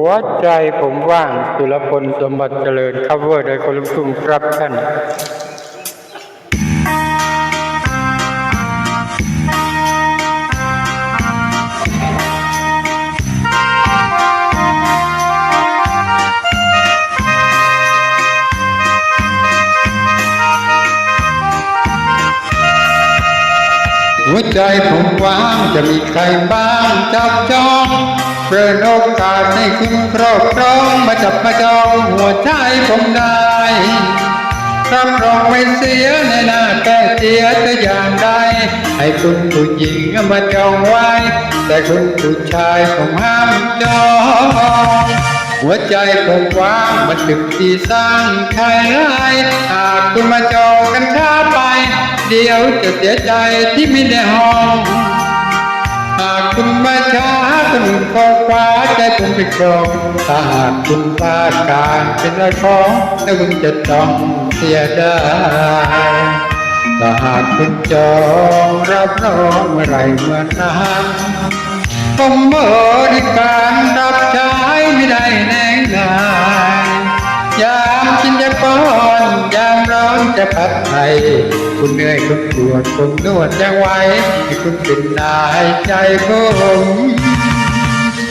วใจผมว่างสุรพลสมบัติเจริญคัฟเวอร์โดยคนลุกทุ่งครับท่านหัวใจผมว่างจะมีใครบ้างจับจองเปิดโอกาสให้คุณครอบครองมาจับมาจองหัวใจผมได้รับรองไม่เสียในหน้าแก้เสียแต่อย่างใดให้คุณผู้หญิงมาจองไว้แต่คุณผู้ชายผมห้ามจองหัวใจผมว่างมันดึกที่สร้างใครร้ายหากคุณมาจองกันช้าไปเดี๋ยวจะเสียใจที่ไม่ได้ห้องหากคุณมาช้าคนอื่นคงคว้าใจผมไปครองถ้าหากคุณพลาดการเป็นอะไรของแล้วคุณจะต้องเสียได้ถ้าหากคุณจองรับรองเมื่อไรเมื่อนั้นผมบริการรับใช้ไม่ได้แน่นายยามกินจะป้อนยามร้อนจะพัดไทยคุณเหนื่อยคุณปวดผมนวดยังไหวให้คุณเป็นนายใจผม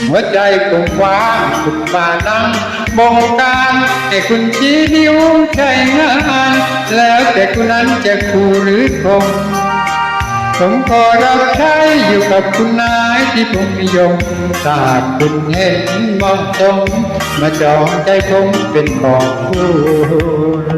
หัวใจผมว่างคุณมานั่งบงการให้คุณชี้นิ้วใช้งานแล้วแต่คุณนั้นจะคู่หรือคงผมขอรับใช้อยู่กับคุณนายที่ผมนิยมถ้าคุณเห็นเหมาะสมมาจองใจผมเป็นของคุณ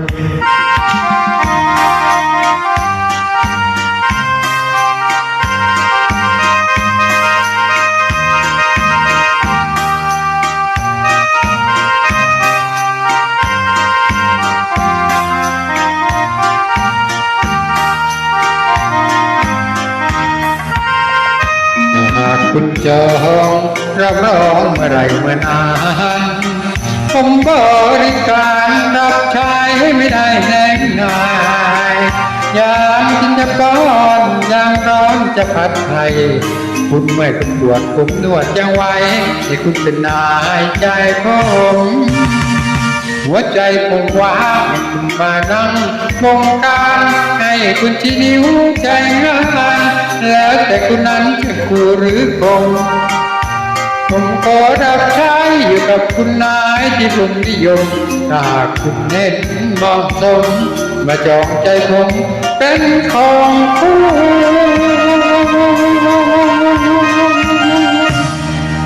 คุณจองรับรองเมื่อไรเมื่อนานผมบริการรับใช้ไม่ได้แน่นายยามกินจะป้อนยามร้อนจะพัดไทยคุณเมื่อยคุณปวดผมนวดยังไหวให้คุณเป็นนายใจผมหัวใจผมว่างให้คุณมานั่งบงการให้คุณชี้นิ้วใจง่ายแล้วแต่คุณนั้นจะคู่หรือคงผมขอรับใช้อยู่กับคุณนายที่ผมนิยมถ้าคุณเห็นเหมาะสมมาจองใจผมเป็นของคุณ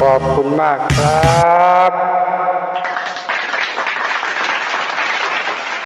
ขอบคุณมากครับ